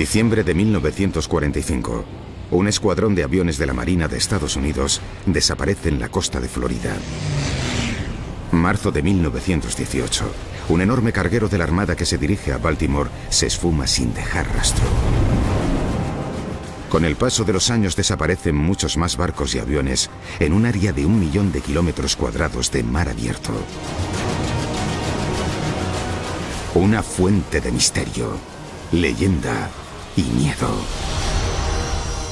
Diciembre de 1945. Un escuadrón de aviones de la Marina de Estados Unidos desaparece en la costa de Florida. Marzo de 1918. Un enorme carguero de la Armada que se dirige a Baltimore se esfuma sin dejar rastro. Con el paso de los años desaparecen muchos más barcos y aviones en un área de 1 millón de kilómetros cuadrados de mar abierto. Una fuente de misterio, leyenda y miedo.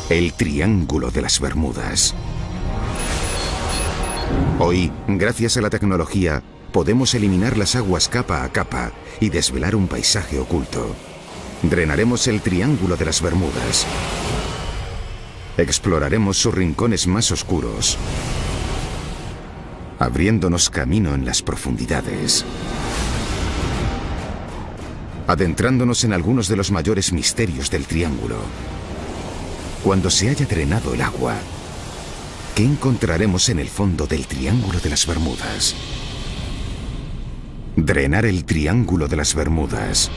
El Triángulo de las Bermudas. Hoy, gracias a la tecnología, podemos eliminar las aguas capa a capa y desvelar un paisaje oculto. Drenaremos el Triángulo de las Bermudas. Exploraremos sus rincones más oscuros, abriéndonos camino en las profundidades. Adentrándonos en algunos de los mayores misterios del Triángulo. Cuando se haya drenado el agua, ¿qué encontraremos en el fondo del Triángulo de las Bermudas? Drenar el Triángulo de las Bermudas.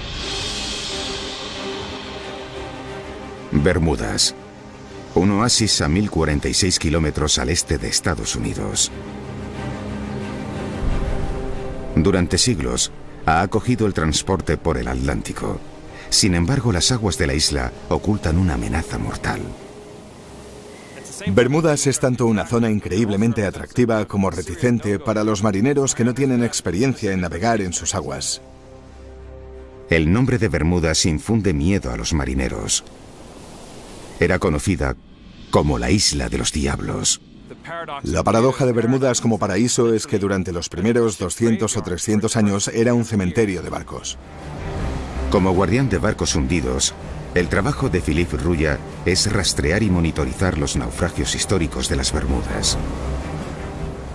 Bermudas. Un oasis a 1046 kilómetros al este de Estados Unidos. Durante siglos ha acogido el transporte por el Atlántico. Sin embargo, las aguas de la isla ocultan una amenaza mortal. Bermudas es tanto una zona increíblemente atractiva como reticente para los marineros que no tienen experiencia en navegar en sus aguas. El nombre de Bermudas infunde miedo a los marineros. Era conocida como la Isla de los Diablos. La paradoja de Bermudas como paraíso es que durante los primeros 200 o 300 años era un cementerio de barcos. Como guardián de barcos hundidos, el trabajo de Philippe Rouillat es rastrear y monitorizar los naufragios históricos de las Bermudas.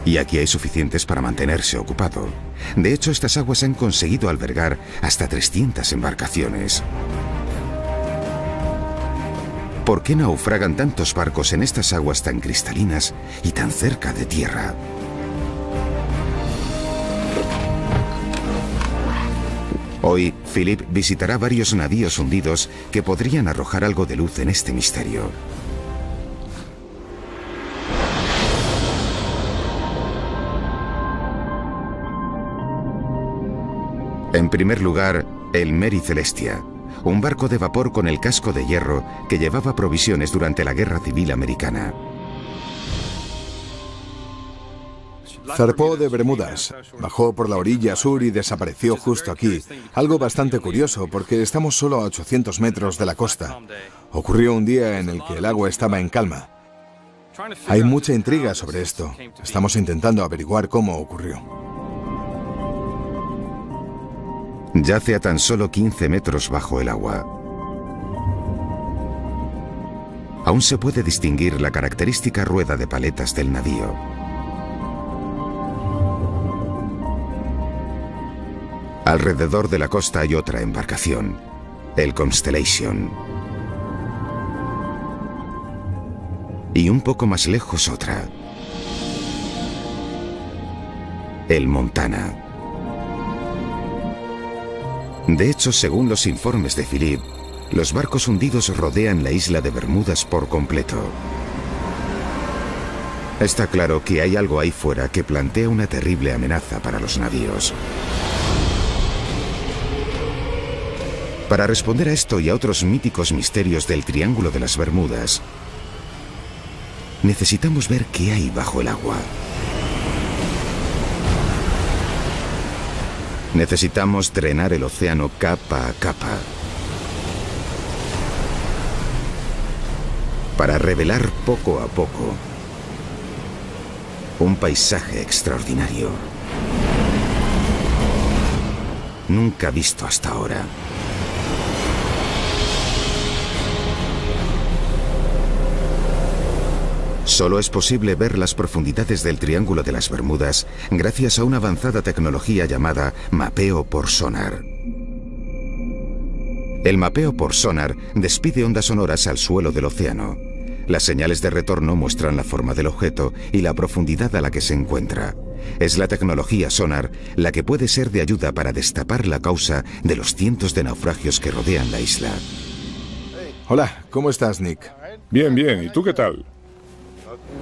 Y aquí hay suficientes para mantenerse ocupado. De hecho, estas aguas han conseguido albergar hasta 300 embarcaciones. ¿Por qué naufragan tantos barcos en estas aguas tan cristalinas y tan cerca de tierra? Hoy, Philippe visitará varios navíos hundidos que podrían arrojar algo de luz en este misterio. En primer lugar, el Mary Celestia, un barco de vapor con el casco de hierro que llevaba provisiones durante la Guerra Civil Americana. Zarpó de Bermudas, bajó por la orilla sur y desapareció justo aquí. Algo bastante curioso porque estamos solo a 800 metros de la costa. Ocurrió un día en el que el agua estaba en calma. Hay mucha intriga sobre esto. Estamos intentando averiguar cómo ocurrió. Yace a tan solo 15 metros bajo el agua. Aún se puede distinguir la característica rueda de paletas del navío. Alrededor de la costa hay otra embarcación, el Constellation. Y un poco más lejos otra, el Montana. De hecho, según los informes de Philippe, los barcos hundidos rodean la isla de Bermudas por completo. Está claro que hay algo ahí fuera que plantea una terrible amenaza para los navíos. Para responder a esto y a otros míticos misterios del Triángulo de las Bermudas, necesitamos ver qué hay bajo el agua. Necesitamos drenar el océano capa a capa para revelar poco a poco un paisaje extraordinario, nunca visto hasta ahora. Solo es posible ver las profundidades del Triángulo de las Bermudas gracias a una avanzada tecnología llamada mapeo por sonar. El mapeo por sonar despide ondas sonoras al suelo del océano. Las señales de retorno muestran la forma del objeto y la profundidad a la que se encuentra. Es la tecnología sonar la que puede ser de ayuda para destapar la causa de los cientos de naufragios que rodean la isla. Hola, ¿cómo estás, Nick? Bien, bien. ¿Y tú qué tal?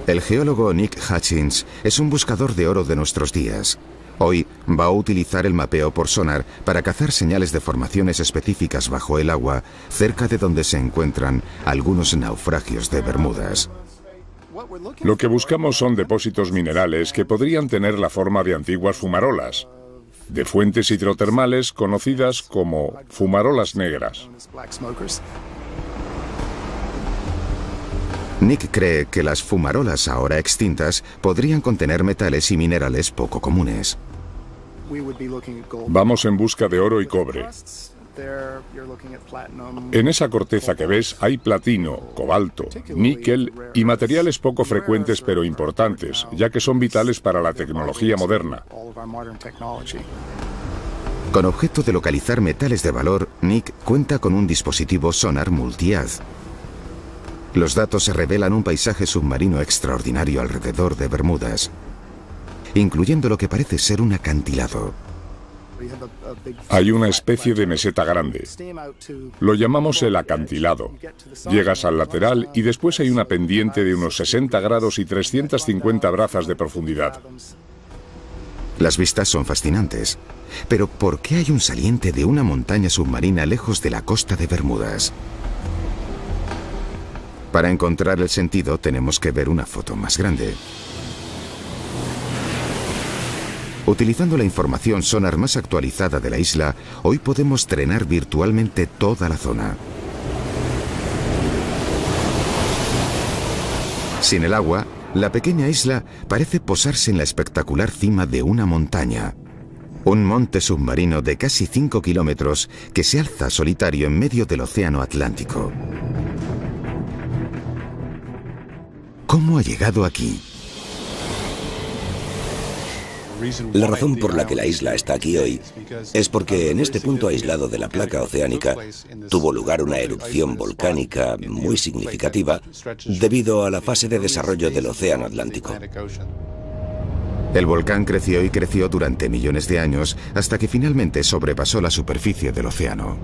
El geólogo Nick Hutchins es un buscador de oro de nuestros días. Hoy va a utilizar el mapeo por sonar para cazar señales de formaciones específicas bajo el agua, cerca de donde se encuentran algunos naufragios de Bermudas. Lo que buscamos son depósitos minerales que podrían tener la forma de antiguas fumarolas, de fuentes hidrotermales conocidas como fumarolas negras. Nick cree que las fumarolas ahora extintas podrían contener metales y minerales poco comunes. Vamos en busca de oro y cobre. En esa corteza que ves hay platino, cobalto, níquel y materiales poco frecuentes pero importantes, ya que son vitales para la tecnología moderna. Con objeto de localizar metales de valor, Nick cuenta con un dispositivo sonar multihaz. Los datos revelan un paisaje submarino extraordinario alrededor de Bermudas, incluyendo lo que parece ser un acantilado. Hay una especie de meseta grande. Lo llamamos el acantilado. Llegas al lateral y después hay una pendiente de unos 60 grados y 350 brazas de profundidad. Las vistas son fascinantes. Pero ¿por qué hay un saliente de una montaña submarina lejos de la costa de Bermudas? Para encontrar el sentido tenemos que ver una foto más grande. Utilizando la información sonar más actualizada de la isla, hoy podemos trenar virtualmente toda la zona. Sin el agua, la pequeña isla parece posarse en la espectacular cima de una montaña. Un monte submarino de casi 5 kilómetros que se alza solitario en medio del océano Atlántico. ¿Cómo ha llegado aquí? La razón por la que la isla está aquí hoy es porque en este punto aislado de la placa oceánica tuvo lugar una erupción volcánica muy significativa debido a la fase de desarrollo del océano Atlántico. El volcán creció y creció durante millones de años hasta que finalmente sobrepasó la superficie del océano.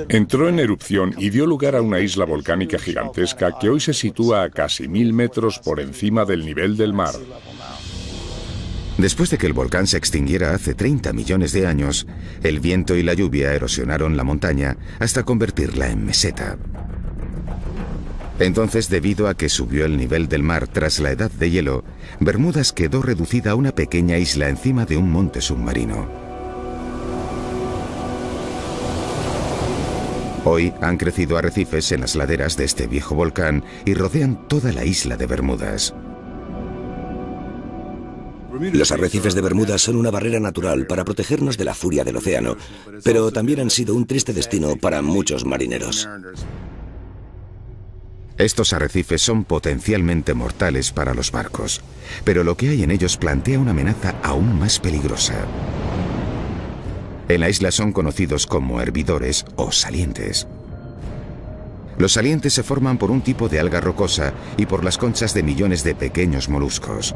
Entró en erupción y dio lugar a una isla volcánica gigantesca que hoy se sitúa a casi 1000 metros por encima del nivel del mar. Después de que el volcán se extinguiera hace 30 millones de años, el viento y la lluvia erosionaron la montaña hasta convertirla en meseta. Entonces, debido a que subió el nivel del mar tras la edad de hielo, Bermudas quedó reducida a una pequeña isla encima de un monte submarino. Hoy han crecido arrecifes en las laderas de este viejo volcán y rodean toda la isla de Bermudas. Los arrecifes de Bermudas son una barrera natural para protegernos de la furia del océano, pero también han sido un triste destino para muchos marineros. Estos arrecifes son potencialmente mortales para los barcos, pero lo que hay en ellos plantea una amenaza aún más peligrosa. En la isla son conocidos como hervidores o salientes. Los salientes se forman por un tipo de alga rocosa y por las conchas de millones de pequeños moluscos.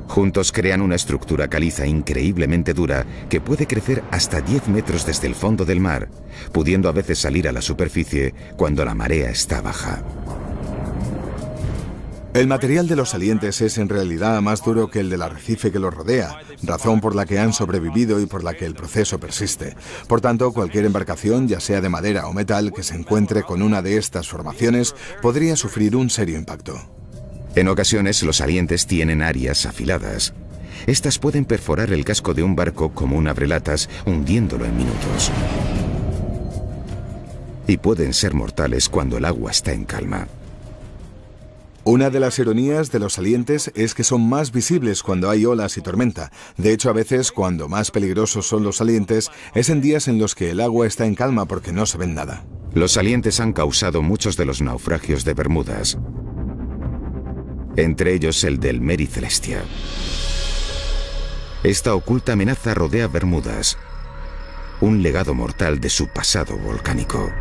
Juntos crean una estructura caliza increíblemente dura que puede crecer hasta 10 metros desde el fondo del mar, pudiendo a veces salir a la superficie cuando la marea está baja. El material de los salientes es en realidad más duro que el del arrecife que los rodea, razón por la que han sobrevivido y por la que el proceso persiste. Por tanto, cualquier embarcación, ya sea de madera o metal, que se encuentre con una de estas formaciones, podría sufrir un serio impacto. En ocasiones, los salientes tienen áreas afiladas. Estas pueden perforar el casco de un barco como un abrelatas, hundiéndolo en minutos. Y pueden ser mortales cuando el agua está en calma. Una de las ironías de los salientes es que son más visibles cuando hay olas y tormenta. De hecho, a veces, cuando más peligrosos son los salientes, es en días en los que el agua está en calma porque no se ven nada. Los salientes han causado muchos de los naufragios de Bermudas, entre ellos el del Mary Celestia. Esta oculta amenaza rodea Bermudas, un legado mortal de su pasado volcánico.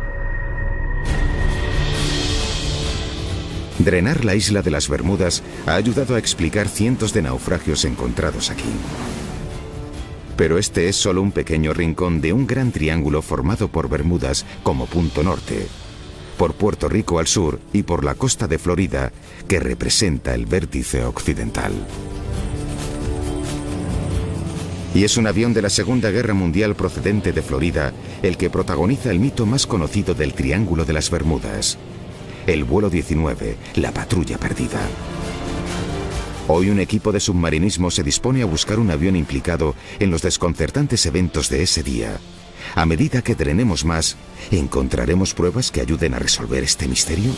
Drenar la isla de las Bermudas ha ayudado a explicar cientos de naufragios encontrados aquí. Pero este es solo un pequeño rincón de un gran triángulo formado por Bermudas como punto norte, por Puerto Rico al sur y por la costa de Florida, que representa el vértice occidental. Y es un avión de la Segunda Guerra Mundial procedente de Florida el que protagoniza el mito más conocido del Triángulo de las Bermudas, el vuelo 19, la patrulla perdida. Hoy un equipo de submarinismo se dispone a buscar un avión implicado en los desconcertantes eventos de ese día. A medida que drenemos más, ¿encontraremos pruebas que ayuden a resolver este misterio?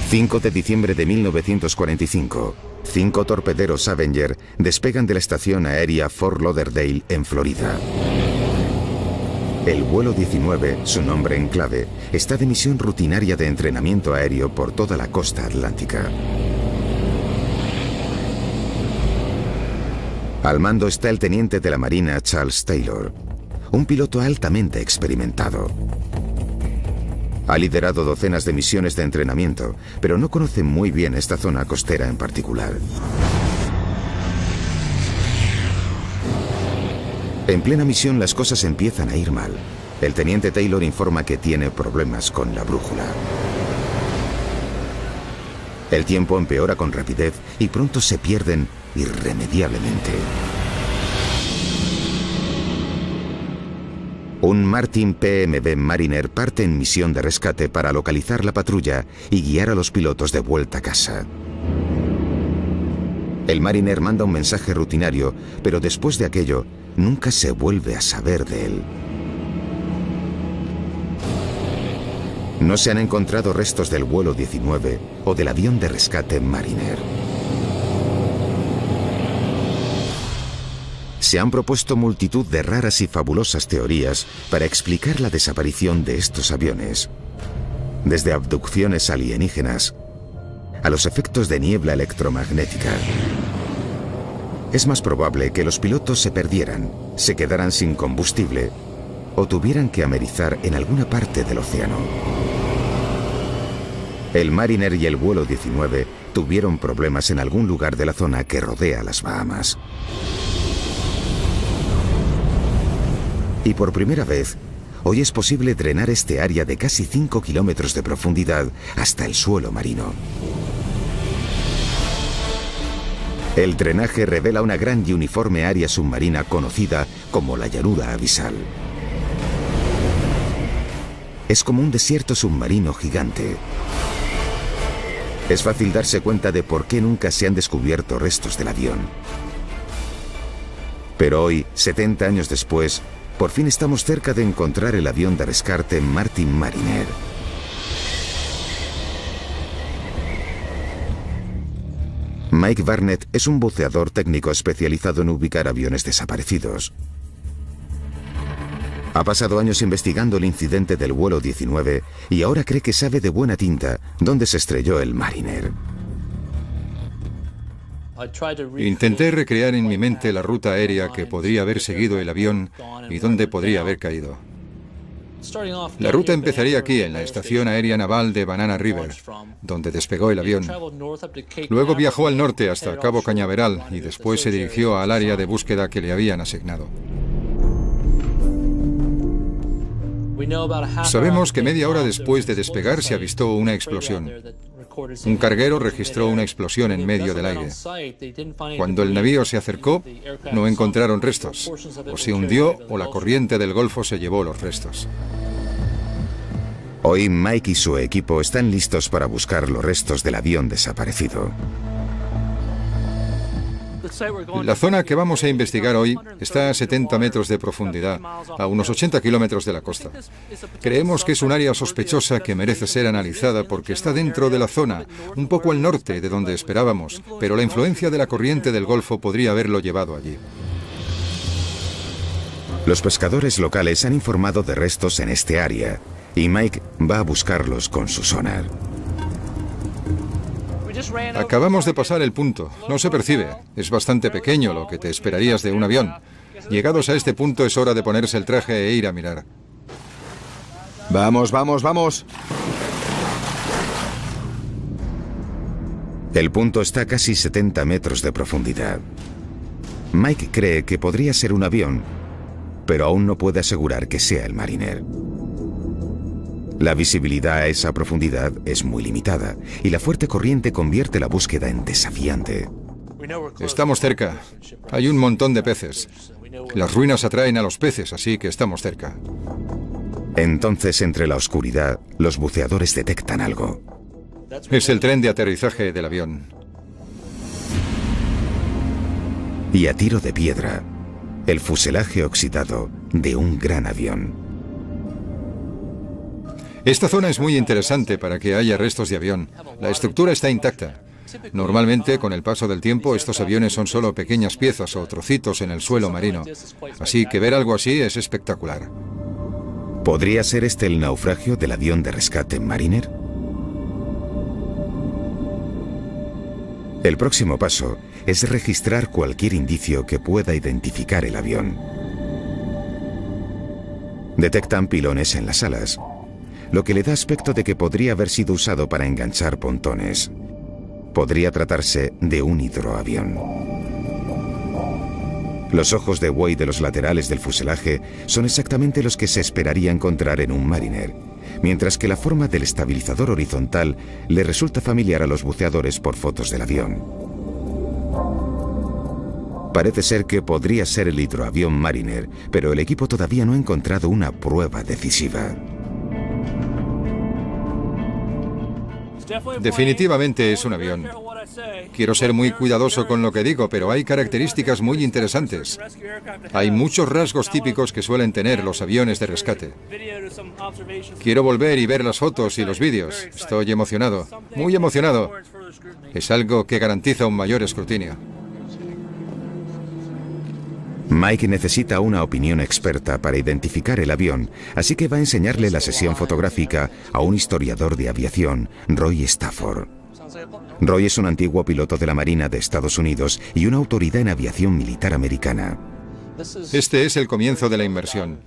5 de diciembre de 1945. 5 torpederos Avenger despegan de la estación aérea Fort Lauderdale en Florida. El vuelo 19, su nombre en clave, está de misión rutinaria de entrenamiento aéreo por toda la costa atlántica. Al mando está el teniente de la Marina Charles Taylor, un piloto altamente experimentado. Ha liderado docenas de misiones de entrenamiento, pero no conoce muy bien esta zona costera en particular. En plena misión las cosas empiezan a ir mal. El teniente Taylor informa que tiene problemas con la brújula. El tiempo empeora con rapidez y pronto se pierden irremediablemente. Un Martin PMB Mariner parte en misión de rescate para localizar la patrulla y guiar a los pilotos de vuelta a casa. El Mariner manda un mensaje rutinario, pero después de aquello, nunca se vuelve a saber de él. No se han encontrado restos del vuelo 19 o del avión de rescate Mariner. Se han propuesto multitud de raras y fabulosas teorías para explicar la desaparición de estos aviones. Desde abducciones alienígenas a los efectos de niebla electromagnética. Es más probable que los pilotos se perdieran, se quedaran sin combustible o tuvieran que amerizar en alguna parte del océano. El Mariner y el vuelo 19 tuvieron problemas en algún lugar de la zona que rodea las Bahamas. Y por primera vez, hoy es posible drenar este área de casi 5 kilómetros de profundidad hasta el suelo marino. El drenaje revela una gran y uniforme área submarina conocida como la llanura abisal. Es como un desierto submarino gigante. Es fácil darse cuenta de por qué nunca se han descubierto restos del avión. Pero hoy, 70 años después, por fin estamos cerca de encontrar el avión de rescate Martin Mariner. Mike Barnett es un buceador técnico especializado en ubicar aviones desaparecidos. Ha pasado años investigando el incidente del vuelo 19 y ahora cree que sabe de buena tinta dónde se estrelló el Mariner. Intenté recrear en mi mente la ruta aérea que podría haber seguido el avión y dónde podría haber caído. La ruta empezaría aquí, en la estación aérea naval de Banana River, donde despegó el avión. Luego viajó al norte hasta Cabo Cañaveral y después se dirigió al área de búsqueda que le habían asignado. Sabemos que media hora después de despegar se avistó una explosión. Un carguero registró una explosión en medio del aire. Cuando el navío se acercó, no encontraron restos. O se hundió o la corriente del Golfo se llevó los restos. Hoy Mike y su equipo están listos para buscar los restos del avión desaparecido. La zona que vamos a investigar hoy está a 70 metros de profundidad, a unos 80 kilómetros de la costa. Creemos que es un área sospechosa que merece ser analizada porque está dentro de la zona, un poco al norte de donde esperábamos, pero la influencia de la corriente del Golfo podría haberlo llevado allí. Los pescadores locales han informado de restos en este área y Mike va a buscarlos con su sonar. Acabamos de pasar el punto. No se percibe. Es bastante pequeño, lo que te esperarías de un avión. Llegados a este punto es hora de ponerse el traje e ir a mirar. Vamos, vamos, vamos. El punto está a casi 70 metros de profundidad. Mike cree que podría ser un avión, pero aún no puede asegurar que sea el Mariner. La visibilidad a esa profundidad es muy limitada y la fuerte corriente convierte la búsqueda en desafiante. Estamos cerca. Hay un montón de peces. Las ruinas atraen a los peces, así que estamos cerca. Entonces, entre la oscuridad, los buceadores detectan algo. Es el tren de aterrizaje del avión. Y a tiro de piedra, el fuselaje oxidado de un gran avión. Esta zona es muy interesante para que haya restos de avión. La estructura está intacta. Normalmente, con el paso del tiempo, estos aviones son solo pequeñas piezas o trocitos en el suelo marino. Así que ver algo así es espectacular. ¿Podría ser este el naufragio del avión de rescate Mariner? El próximo paso es registrar cualquier indicio que pueda identificar el avión. Detectan pilones en las alas, lo que le da aspecto de que podría haber sido usado para enganchar pontones. Podría tratarse de un hidroavión. Los ojos de buey de los laterales del fuselaje son exactamente los que se esperaría encontrar en un Mariner, mientras que la forma del estabilizador horizontal le resulta familiar a los buceadores por fotos del avión. Parece ser que podría ser el hidroavión Mariner, pero el equipo todavía no ha encontrado una prueba decisiva. Definitivamente es un avión. Quiero ser muy cuidadoso con lo que digo, pero hay características muy interesantes. Hay muchos rasgos típicos que suelen tener los aviones de rescate. Quiero volver y ver las fotos y los vídeos. Estoy emocionado, muy emocionado. Es algo que garantiza un mayor escrutinio. Mike necesita una opinión experta para identificar el avión, así que va a enseñarle la sesión fotográfica a un historiador de aviación, Roy Stafford. Roy es un antiguo piloto de la Marina de Estados Unidos y una autoridad en aviación militar americana. Este es el comienzo de la inmersión.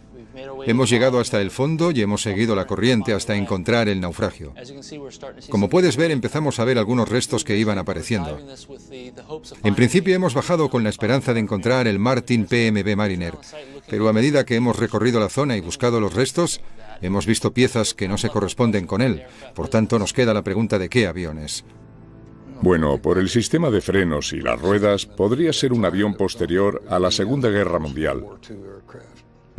Hemos llegado hasta el fondo y hemos seguido la corriente hasta encontrar el naufragio. Como puedes ver, empezamos a ver algunos restos que iban apareciendo. En principio hemos bajado con la esperanza de encontrar el Martin PMB Mariner, pero a medida que hemos recorrido la zona y buscado los restos, hemos visto piezas que no se corresponden con él. Por tanto, nos queda la pregunta de qué avión es. Bueno, por el sistema de frenos y las ruedas, podría ser un avión posterior a la Segunda Guerra Mundial.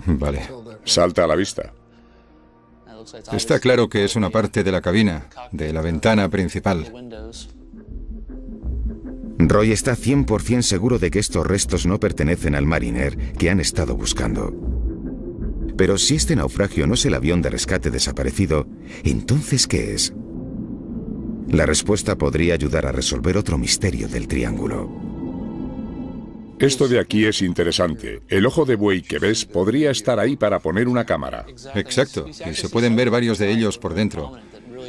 Vale. Salta a la vista. Está claro que es una parte de la cabina, de la ventana principal. Roy está 100% seguro de que estos restos no pertenecen al Mariner que han estado buscando. Pero si este naufragio no es el avión de rescate desaparecido, ¿entonces qué es? La respuesta podría ayudar a resolver otro misterio del triángulo. Esto de aquí es interesante. El ojo de buey que ves podría estar ahí para poner una cámara. Exacto, y se pueden ver varios de ellos por dentro.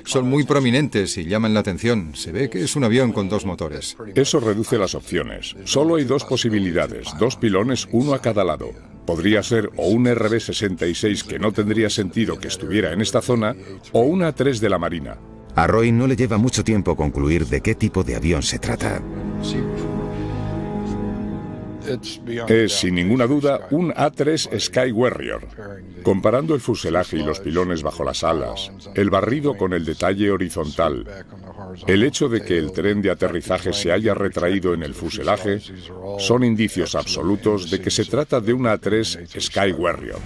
Son muy prominentes y llaman la atención. Se ve que es un avión con dos motores. Eso reduce las opciones. Solo hay dos posibilidades, dos pilones, uno a cada lado. Podría ser o un RB-66 que no tendría sentido que estuviera en esta zona, o un A-3 de la Marina. A Roy no le lleva mucho tiempo concluir de qué tipo de avión se trata. Es, sin ninguna duda, un A-3 Sky Warrior. Comparando el fuselaje y los pilones bajo las alas, el barrido con el detalle horizontal, el hecho de que el tren de aterrizaje se haya retraído en el fuselaje, son indicios absolutos de que se trata de un A-3 Sky Warrior.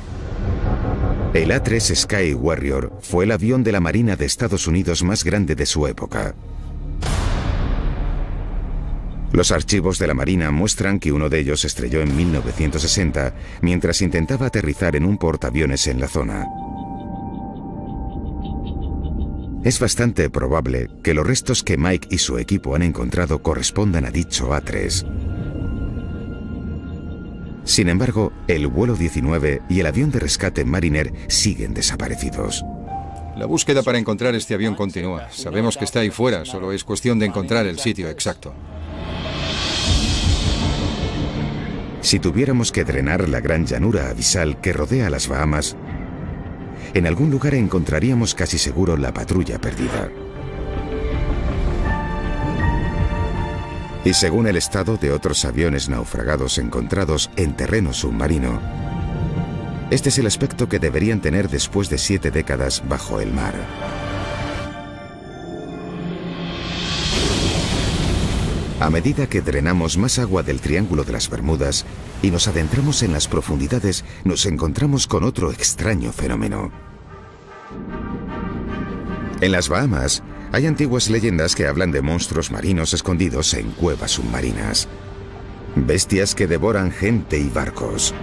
El A-3 Sky Warrior fue el avión de la Marina de Estados Unidos más grande de su época. Los archivos de la Marina muestran que uno de ellos se estrelló en 1960 mientras intentaba aterrizar en un portaaviones en la zona. Es bastante probable que los restos que Mike y su equipo han encontrado correspondan a dicho A-3. Sin embargo, el vuelo 19 y el avión de rescate Mariner siguen desaparecidos. La búsqueda para encontrar este avión continúa. Sabemos que está ahí fuera, solo es cuestión de encontrar el sitio exacto. Si tuviéramos que drenar la gran llanura abisal que rodea las Bahamas, en algún lugar encontraríamos casi seguro la patrulla perdida. Y según el estado de otros aviones naufragados encontrados en terreno submarino, este es el aspecto que deberían tener después de 7 décadas bajo el mar. A medida que drenamos más agua del Triángulo de las Bermudas y nos adentramos en las profundidades, nos encontramos con otro extraño fenómeno. En las Bahamas hay antiguas leyendas que hablan de monstruos marinos escondidos en cuevas submarinas. Bestias que devoran gente y barcos.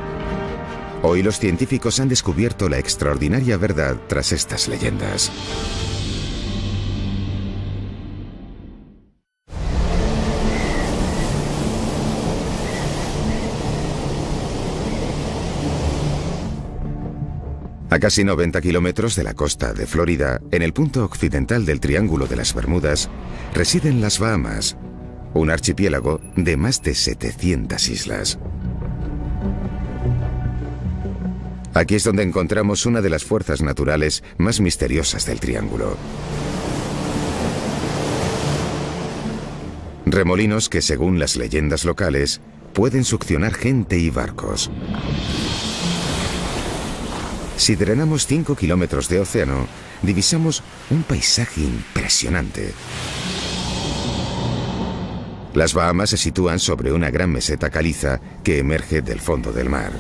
Hoy los científicos han descubierto la extraordinaria verdad tras estas leyendas. A casi 90 kilómetros de la costa de Florida, en el punto occidental del Triángulo de las Bermudas, residen las Bahamas, un archipiélago de más de 700 islas. Aquí es donde encontramos una de las fuerzas naturales más misteriosas del Triángulo. Remolinos que, según las leyendas locales, pueden succionar gente y barcos. Si drenamos 5 kilómetros de océano, divisamos un paisaje impresionante. Las Bahamas se sitúan sobre una gran meseta caliza que emerge del fondo del mar.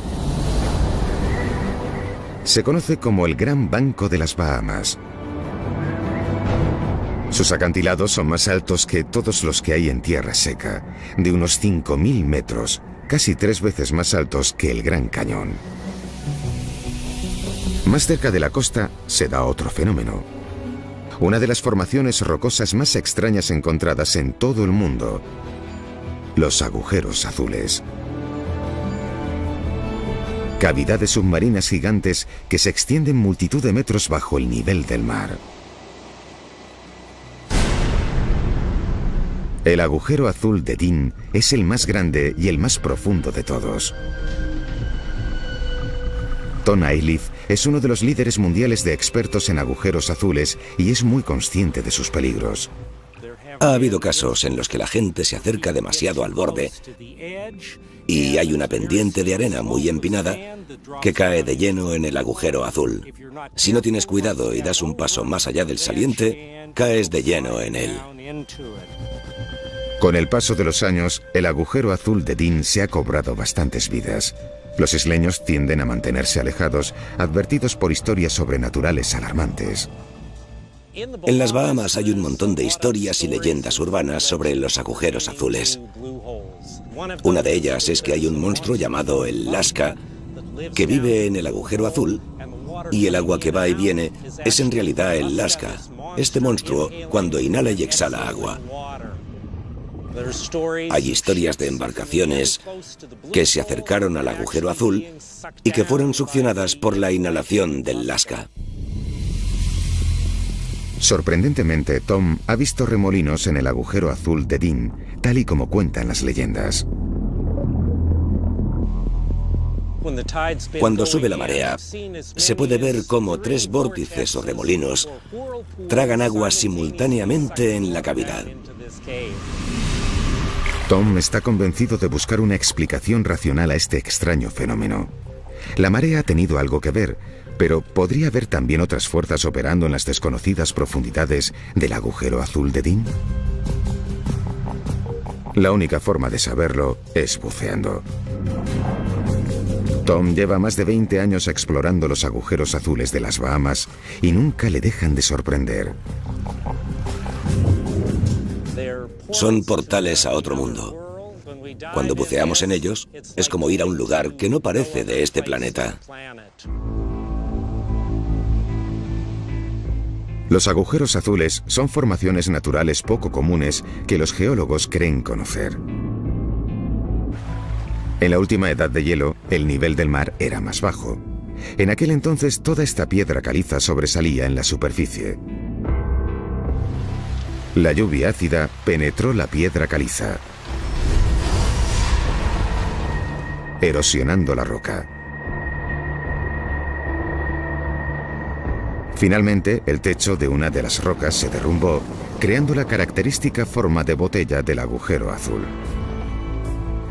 Se conoce como el Gran Banco de las Bahamas. Sus acantilados son más altos que todos los que hay en tierra seca, de unos 5.000 metros, casi 3 veces más altos que el Gran Cañón. Más cerca de la costa se da otro fenómeno. Una de las formaciones rocosas más extrañas encontradas en todo el mundo: los agujeros azules. Cavidades submarinas gigantes que se extienden multitud de metros bajo el nivel del mar. El agujero azul de Dean es el más grande y el más profundo de todos. Tom Ayliffe es uno de los líderes mundiales de expertos en agujeros azules y es muy consciente de sus peligros. Ha habido casos en los que la gente se acerca demasiado al borde y hay una pendiente de arena muy empinada que cae de lleno en el agujero azul. Si no tienes cuidado y das un paso más allá del saliente, caes de lleno en él. Con el paso de los años, el agujero azul de Dean se ha cobrado bastantes vidas. Los isleños tienden a mantenerse alejados, advertidos por historias sobrenaturales alarmantes. En las Bahamas hay un montón de historias y leyendas urbanas sobre los agujeros azules. Una de ellas es que hay un monstruo llamado el Lasca que vive en el agujero azul y el agua que va y viene es en realidad el Lasca, este monstruo cuando inhala y exhala agua. Hay historias de embarcaciones que se acercaron al agujero azul y que fueron succionadas por la inhalación del Lasca. Sorprendentemente, Tom ha visto remolinos en el agujero azul de Dean, tal y como cuentan las leyendas. Cuando sube la marea, se puede ver cómo 3 vórtices o remolinos tragan agua simultáneamente en la cavidad. Tom está convencido de buscar una explicación racional a este extraño fenómeno. La marea ha tenido algo que ver, pero ¿podría haber también otras fuerzas operando en las desconocidas profundidades del agujero azul de Dean? La única forma de saberlo es buceando. Tom lleva más de 20 años explorando los agujeros azules de las Bahamas y nunca le dejan de sorprender. Son portales a otro mundo. Cuando buceamos en ellos, es como ir a un lugar que no parece de este planeta. Los agujeros azules son formaciones naturales poco comunes que los geólogos creen conocer. En la última edad de hielo, el nivel del mar era más bajo. En aquel entonces, toda esta piedra caliza sobresalía en la superficie. La lluvia ácida penetró la piedra caliza, erosionando la roca. Finalmente, el techo de una de las rocas se derrumbó creando la característica forma de botella del agujero azul.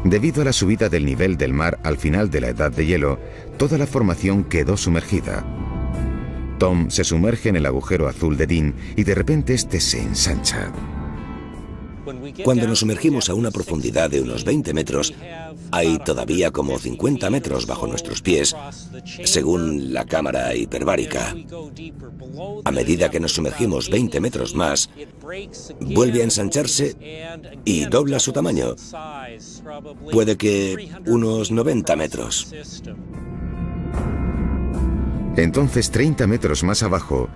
Debido a la subida del nivel del mar al final de la edad de hielo, toda la formación quedó sumergida. Tom se sumerge en el agujero azul de Dean y de repente este se ensancha. Cuando nos sumergimos a una profundidad de unos 20 metros, hay todavía como 50 metros bajo nuestros pies, según la cámara hiperbárica. A medida que nos sumergimos 20 metros más, vuelve a ensancharse y dobla su tamaño. Puede que unos 90 metros. Entonces, 30 metros más abajo,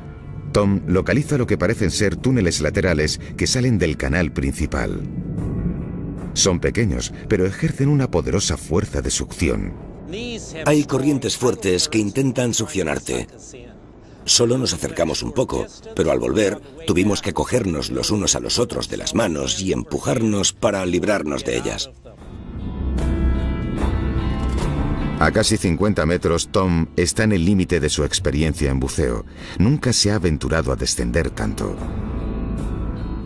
Tom localiza lo que parecen ser túneles laterales que salen del canal principal. Son pequeños, pero ejercen una poderosa fuerza de succión. Hay corrientes fuertes que intentan succionarte. Solo nos acercamos un poco, pero al volver tuvimos que cogernos los unos a los otros de las manos y empujarnos para librarnos de ellas. A casi 50 metros, Tom está en el límite de su experiencia en buceo. Nunca se ha aventurado a descender tanto.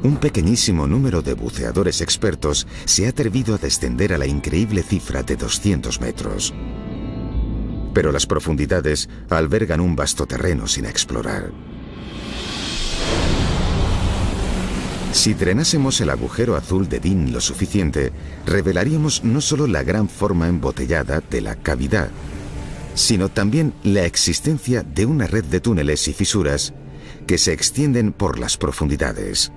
Un pequeñísimo número de buceadores expertos se ha atrevido a descender a la increíble cifra de 200 metros. Pero las profundidades albergan un vasto terreno sin explorar. Si drenásemos el agujero azul de Dean lo suficiente, revelaríamos no solo la gran forma embotellada de la cavidad, sino también la existencia de una red de túneles y fisuras que se extienden por las profundidades.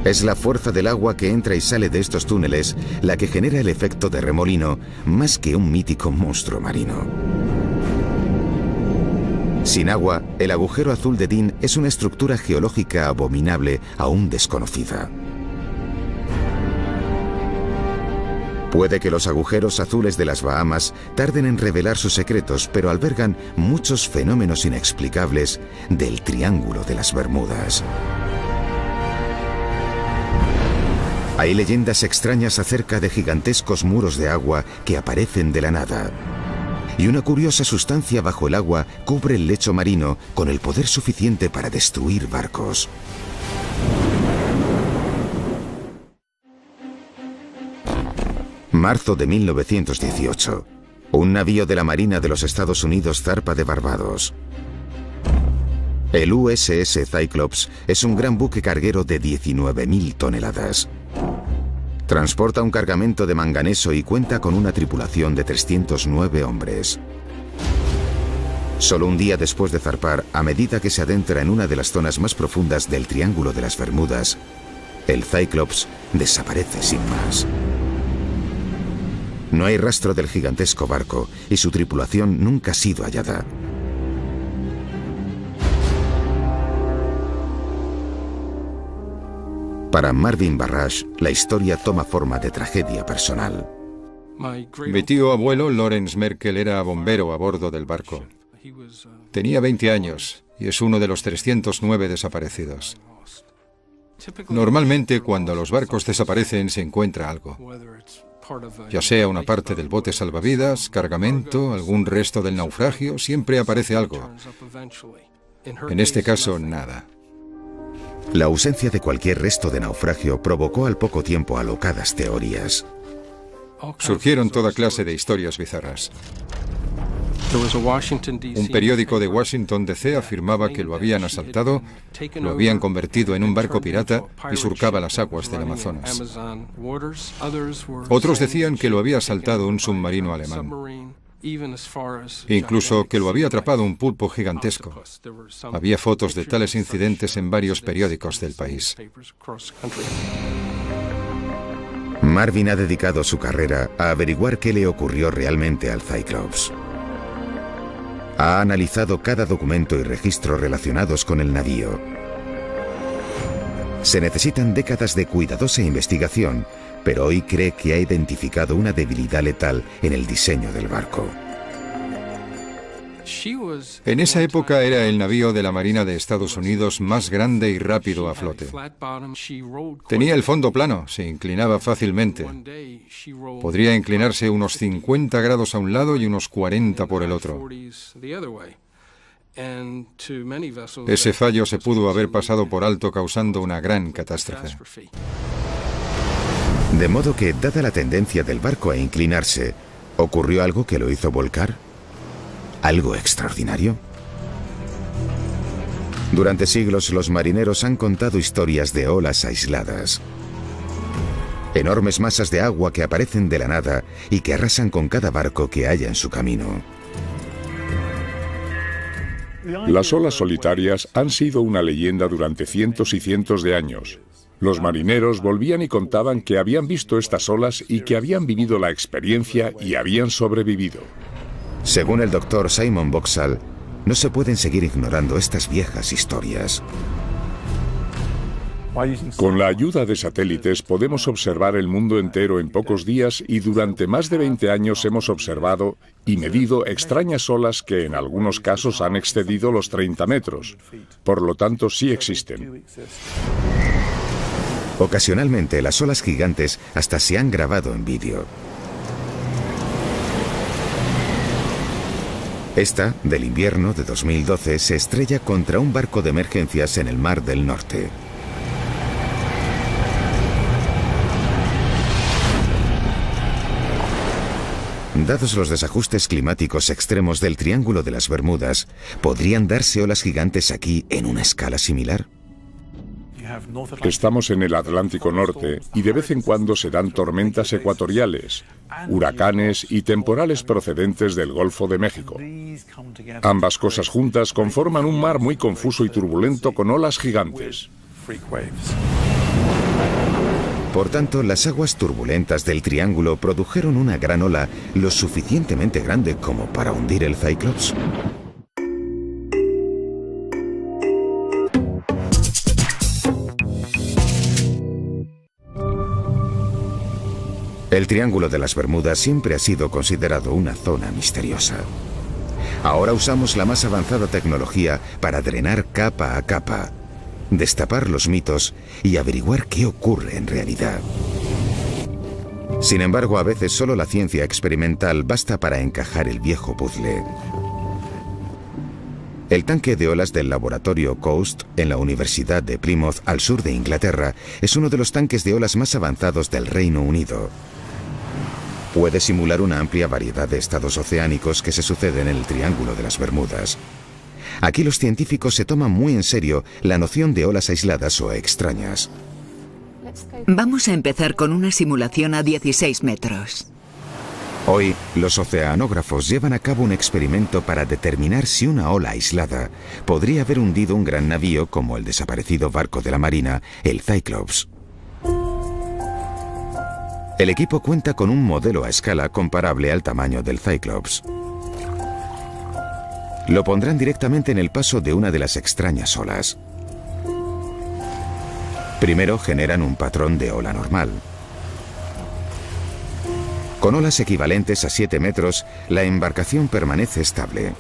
Es la fuerza del agua que entra y sale de estos túneles la que genera el efecto de remolino, más que un mítico monstruo marino. Sin agua, el agujero azul de Dean es una estructura geológica abominable aún desconocida. Puede que los agujeros azules de las Bahamas tarden en revelar sus secretos, pero albergan muchos fenómenos inexplicables del Triángulo de las Bermudas. Hay leyendas extrañas acerca de gigantescos muros de agua que aparecen de la nada. Y una curiosa sustancia bajo el agua cubre el lecho marino con el poder suficiente para destruir barcos. Marzo de 1918. Un navío de la Marina de los Estados Unidos zarpa de Barbados. El USS Cyclops es un gran buque carguero de 19.000 toneladas. Transporta un cargamento de manganeso y cuenta con una tripulación de 309 hombres. Solo un día después de zarpar, a medida que se adentra en una de las zonas más profundas del Triángulo de las Bermudas, el Cyclops desaparece sin más. No hay rastro del gigantesco barco y su tripulación nunca ha sido hallada. Para Marvin Barrage, la historia toma forma de tragedia personal. Mi tío abuelo, Lawrence Merkel, era bombero a bordo del barco. Tenía 20 años y es uno de los 309 desaparecidos. Normalmente, cuando los barcos desaparecen, se encuentra algo. Ya sea una parte del bote salvavidas, cargamento, algún resto del naufragio, siempre aparece algo. En este caso, nada. La ausencia de cualquier resto de naufragio provocó al poco tiempo alocadas teorías. Surgieron toda clase de historias bizarras. Un periódico de Washington, D.C. afirmaba que lo habían asaltado, lo habían convertido en un barco pirata y surcaba las aguas del Amazonas. Otros decían que lo había asaltado un submarino alemán. Incluso que lo había atrapado un pulpo gigantesco. Había fotos de tales incidentes en varios periódicos del país. Marvin ha dedicado su carrera a averiguar qué le ocurrió realmente al Cyclops. Ha analizado cada documento y registro relacionados con el navío. Se necesitan décadas de cuidadosa investigación, pero hoy cree que ha identificado una debilidad letal en el diseño del barco. En esa época era el navío de la Marina de Estados Unidos más grande y rápido a flote. Tenía el fondo plano, se inclinaba fácilmente. Podría inclinarse unos 50 grados a un lado y unos 40 por el otro. Ese fallo se pudo haber pasado por alto causando una gran catástrofe. De modo que, dada la tendencia del barco a inclinarse, ¿ocurrió algo que lo hizo volcar? ¿Algo extraordinario? Durante siglos los marineros han contado historias de olas aisladas. Enormes masas de agua que aparecen de la nada y que arrasan con cada barco que haya en su camino. Las olas solitarias han sido una leyenda durante cientos y cientos de años. Los marineros volvían y contaban que habían visto estas olas y que habían vivido la experiencia y habían sobrevivido. Según el doctor Simon Boxall, no se pueden seguir ignorando estas viejas historias. Con la ayuda de satélites podemos observar el mundo entero en pocos días y durante más de 20 años hemos observado y medido extrañas olas que en algunos casos han excedido los 30 metros. Por lo tanto, sí existen. Ocasionalmente las olas gigantes hasta se han grabado en vídeo. Esta, del invierno de 2012, se estrella contra un barco de emergencias en el Mar del Norte. Dados los desajustes climáticos extremos del Triángulo de las Bermudas, ¿podrían darse olas gigantes aquí en una escala similar? Estamos en el Atlántico Norte y de vez en cuando se dan tormentas ecuatoriales, huracanes y temporales procedentes del Golfo de México. Ambas cosas juntas conforman un mar muy confuso y turbulento con olas gigantes. Por tanto, las aguas turbulentas del Triángulo produjeron una gran ola lo suficientemente grande como para hundir el Cyclops. El Triángulo de las Bermudas siempre ha sido considerado una zona misteriosa. Ahora usamos la más avanzada tecnología para drenar capa a capa, destapar los mitos y averiguar qué ocurre en realidad. Sin embargo, a veces solo la ciencia experimental basta para encajar el viejo puzzle. El tanque de olas del laboratorio Coast en la Universidad de Plymouth, al sur de Inglaterra, es uno de los tanques de olas más avanzados del Reino Unido. Puede simular una amplia variedad de estados oceánicos que se suceden en el Triángulo de las Bermudas. Aquí los científicos se toman muy en serio la noción de olas aisladas o extrañas. Vamos a empezar con una simulación a 16 metros. Hoy, los oceanógrafos llevan a cabo un experimento para determinar si una ola aislada podría haber hundido un gran navío como el desaparecido barco de la Marina, el Cyclops. El equipo cuenta con un modelo a escala comparable al tamaño del Cyclops. Lo pondrán directamente en el paso de una de las extrañas olas. Primero generan un patrón de ola normal. Con olas equivalentes a 7 metros, la embarcación permanece estable.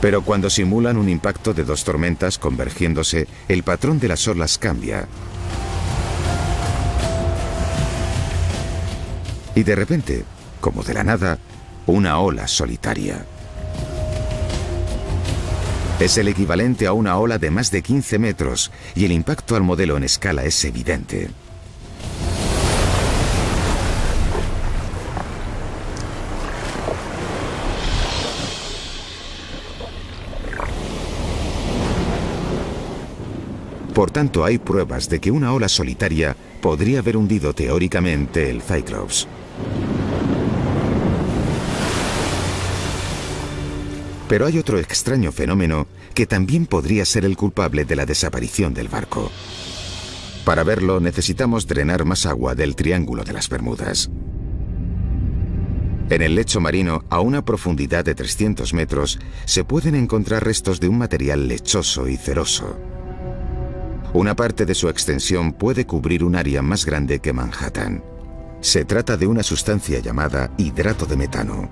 Pero cuando simulan un impacto de dos tormentas convergiéndose, el patrón de las olas cambia. Y de repente, como de la nada, una ola solitaria. Es el equivalente a una ola de más de 15 metros y el impacto al modelo en escala es evidente. Por tanto, hay pruebas de que una ola solitaria podría haber hundido teóricamente el Cyclops. Pero hay otro extraño fenómeno que también podría ser el culpable de la desaparición del barco. Para verlo, necesitamos drenar más agua del Triángulo de las Bermudas. En el lecho marino, a una profundidad de 300 metros, se pueden encontrar restos de un material lechoso y ceroso. Una parte de su extensión puede cubrir un área más grande que Manhattan. Se trata de una sustancia llamada hidrato de metano.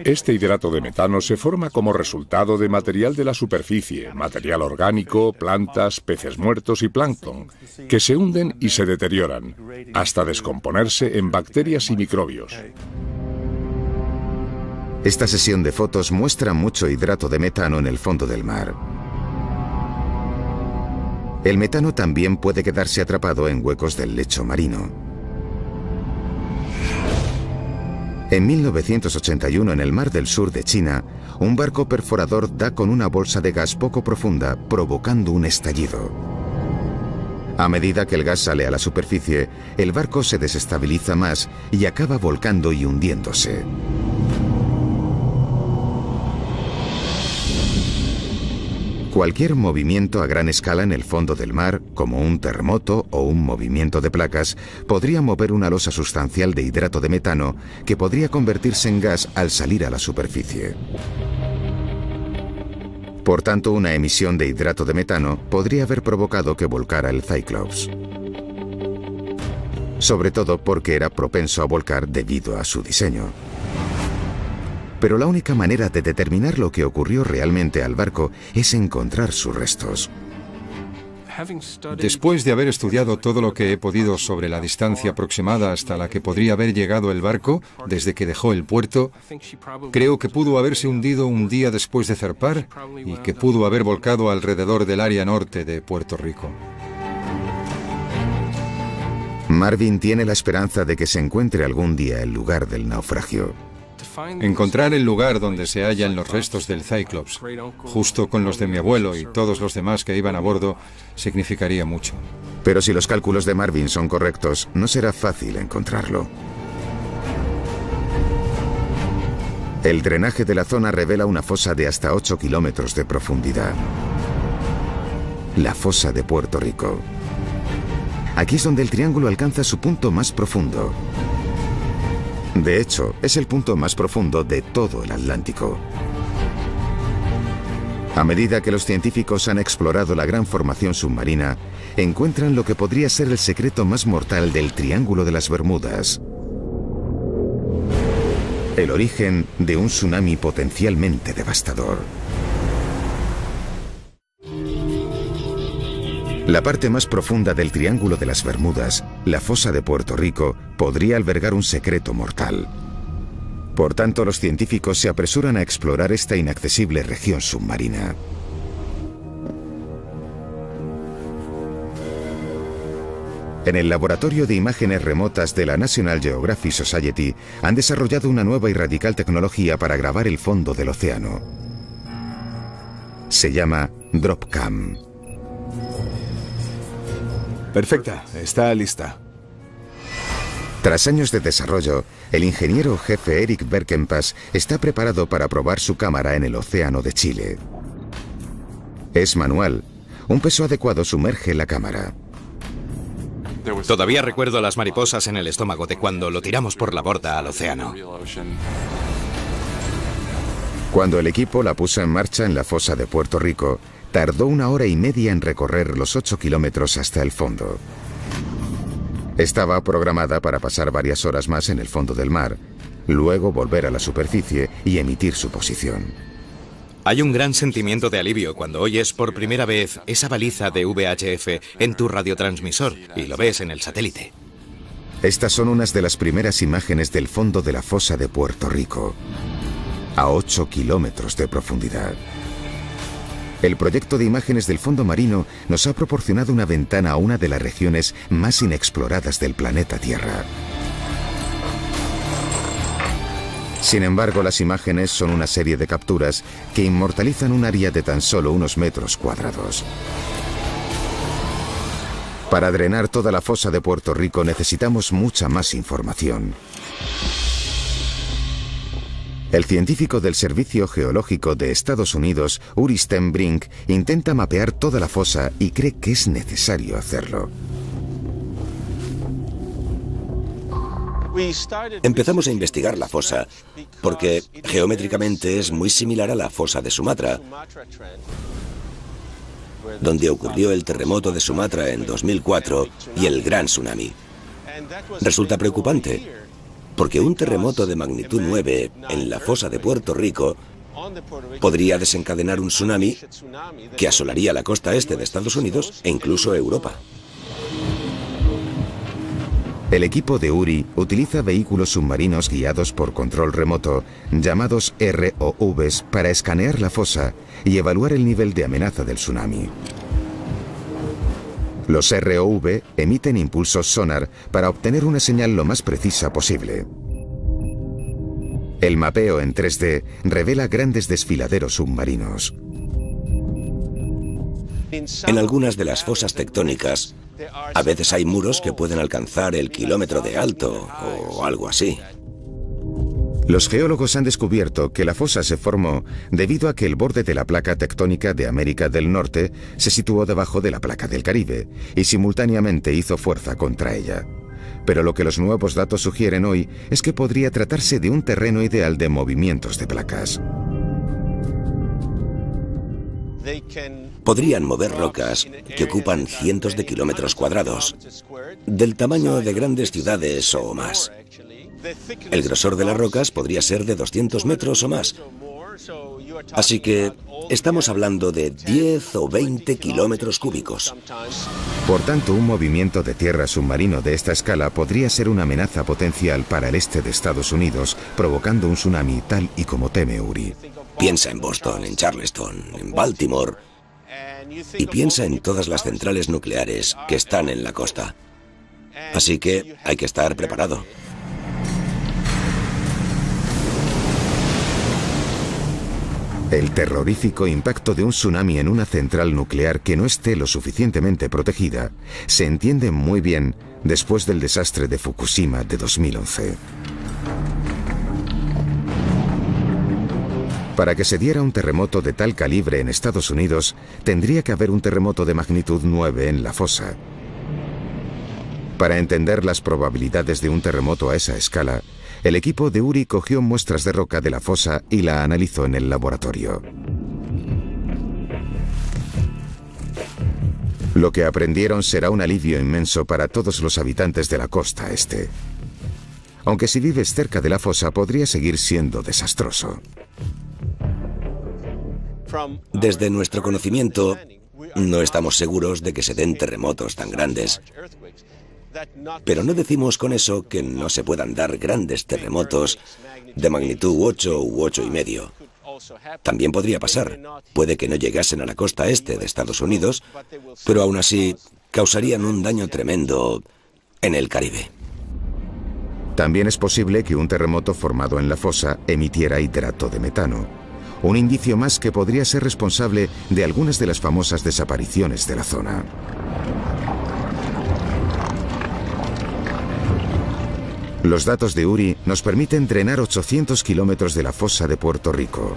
Este hidrato de metano se forma como resultado de material de la superficie, material orgánico, plantas, peces muertos y plancton, que se hunden y se deterioran, hasta descomponerse en bacterias y microbios. Esta sesión de fotos muestra mucho hidrato de metano en el fondo del mar. El metano también puede quedarse atrapado en huecos del lecho marino. En 1981, en el Mar del Sur de China, un barco perforador da con una bolsa de gas poco profunda, provocando un estallido. A medida que el gas sale a la superficie, el barco se desestabiliza más y acaba volcando y hundiéndose. Cualquier movimiento a gran escala en el fondo del mar, como un terremoto o un movimiento de placas, podría mover una losa sustancial de hidrato de metano que podría convertirse en gas al salir a la superficie. Por tanto, una emisión de hidrato de metano podría haber provocado que volcara el Cyclops. Sobre todo porque era propenso a volcar debido a su diseño. Pero la única manera de determinar lo que ocurrió realmente al barco es encontrar sus restos. Después de haber estudiado todo lo que he podido sobre la distancia aproximada hasta la que podría haber llegado el barco desde que dejó el puerto, creo que pudo haberse hundido un día después de zarpar y que pudo haber volcado alrededor del área norte de Puerto Rico. Marvin tiene la esperanza de que se encuentre algún día el lugar del naufragio. Encontrar el lugar donde se hallan los restos del Cyclops, justo con los de mi abuelo y todos los demás que iban a bordo, significaría mucho. Pero si los cálculos de Marvin son correctos, no será fácil encontrarlo. El drenaje de la zona revela una fosa de hasta 8 kilómetros de profundidad. La fosa de Puerto Rico. Aquí es donde el triángulo alcanza su punto más profundo. De hecho, es el punto más profundo de todo el Atlántico. A medida que los científicos han explorado la gran formación submarina, encuentran lo que podría ser el secreto más mortal del Triángulo de las Bermudas. El origen de un tsunami potencialmente devastador. La parte más profunda del Triángulo de las Bermudas, la fosa de Puerto Rico, podría albergar un secreto mortal. Por tanto, los científicos se apresuran a explorar esta inaccesible región submarina. En el Laboratorio de Imágenes Remotas de la National Geographic Society han desarrollado una nueva y radical tecnología para grabar el fondo del océano. Se llama DropCam. Perfecta, está lista. Tras años de desarrollo, el ingeniero jefe Eric Berkenpass está preparado para probar su cámara en el océano de Chile. Es manual. Un peso adecuado sumerge la cámara. Todavía recuerdo las mariposas en el estómago de cuando lo tiramos por la borda al océano. Cuando el equipo la puso en marcha en la fosa de Puerto Rico, tardó 1 hora y media en recorrer los 8 kilómetros hasta el fondo. Estaba programada para pasar varias horas más en el fondo del mar, luego volver a la superficie y emitir su posición. Hay un gran sentimiento de alivio cuando oyes por primera vez esa baliza de VHF en tu radiotransmisor y lo ves en el satélite. Estas son unas de las primeras imágenes del fondo de la fosa de Puerto Rico, a 8 kilómetros de profundidad. El proyecto de imágenes del fondo marino nos ha proporcionado una ventana a una de las regiones más inexploradas del planeta Tierra. Sin embargo, las imágenes son una serie de capturas que inmortalizan un área de tan solo unos metros cuadrados. Para drenar toda la fosa de Puerto Rico necesitamos mucha más información. El científico del Servicio Geológico de Estados Unidos, Uri Stenbrink, intenta mapear toda la fosa y cree que es necesario hacerlo. Empezamos a investigar la fosa porque geométricamente es muy similar a la fosa de Sumatra, donde ocurrió el terremoto de Sumatra en 2004 y el gran tsunami. Resulta preocupante, porque un terremoto de magnitud 9 en la fosa de Puerto Rico podría desencadenar un tsunami que asolaría la costa este de Estados Unidos e incluso Europa. El equipo de Uri utiliza vehículos submarinos guiados por control remoto, llamados ROVs, para escanear la fosa y evaluar el nivel de amenaza del tsunami. Los ROV emiten impulsos sonar para obtener una señal lo más precisa posible. El mapeo en 3D revela grandes desfiladeros submarinos. En algunas de las fosas tectónicas, a veces hay muros que pueden alcanzar el kilómetro de alto o algo así. Los geólogos han descubierto que la fosa se formó debido a que el borde de la placa tectónica de América del Norte se situó debajo de la placa del Caribe y simultáneamente hizo fuerza contra ella. Pero lo que los nuevos datos sugieren hoy es que podría tratarse de un terreno ideal de movimientos de placas. Podrían mover rocas que ocupan cientos de kilómetros cuadrados, del tamaño de grandes ciudades o más. El grosor de las rocas podría ser de 200 metros o más. Así que estamos hablando de 10 o 20 kilómetros cúbicos. Por tanto, un movimiento de tierra submarino de esta escala podría ser una amenaza potencial para el este de Estados Unidos, provocando un tsunami tal y como teme Uri. Piensa en Boston, en Charleston, en Baltimore, y piensa en todas las centrales nucleares que están en la costa. Así que hay que estar preparado. El terrorífico impacto de un tsunami en una central nuclear que no esté lo suficientemente protegida se entiende muy bien después del desastre de Fukushima de 2011. Para que se diera un terremoto de tal calibre en Estados Unidos, tendría que haber un terremoto de magnitud 9 en la fosa. Para entender las probabilidades de un terremoto a esa escala, el equipo de Uri cogió muestras de roca de la fosa y la analizó en el laboratorio. Lo que aprendieron será un alivio inmenso para todos los habitantes de la costa este. Aunque si vives cerca de la fosa podría seguir siendo desastroso. Desde nuestro conocimiento, no estamos seguros de que se den terremotos tan grandes. Pero no decimos con eso que no se puedan dar grandes terremotos de magnitud 8 u 8,5. También podría pasar. Puede que no llegasen a la costa este de Estados Unidos, pero aún así causarían un daño tremendo en el Caribe. También es posible que un terremoto formado en la fosa emitiera hidrato de metano, un indicio más que podría ser responsable de algunas de las famosas desapariciones de la zona. Los datos de Uri nos permiten drenar 800 kilómetros de la fosa de Puerto Rico.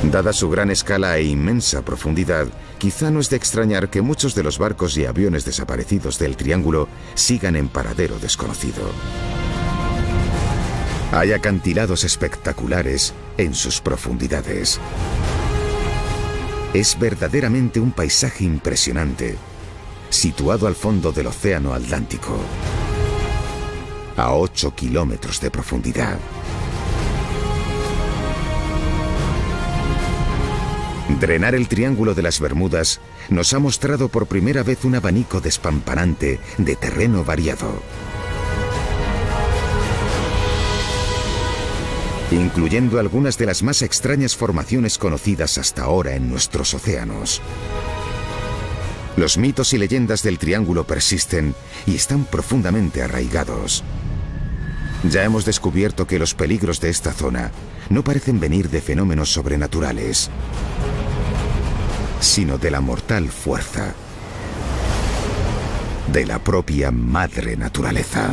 Dada su gran escala e inmensa profundidad, quizá no es de extrañar que muchos de los barcos y aviones desaparecidos del Triángulo sigan en paradero desconocido. Hay acantilados espectaculares en sus profundidades. Es verdaderamente un paisaje impresionante, situado al fondo del Océano Atlántico, a 8 kilómetros de profundidad. Drenar el Triángulo de las Bermudas nos ha mostrado por primera vez un abanico despampanante de terreno variado, incluyendo algunas de las más extrañas formaciones conocidas hasta ahora en nuestros océanos. Los mitos y leyendas del Triángulo persisten y están profundamente arraigados. Ya hemos descubierto que los peligros de esta zona no parecen venir de fenómenos sobrenaturales, sino de la mortal fuerza de la propia madre naturaleza.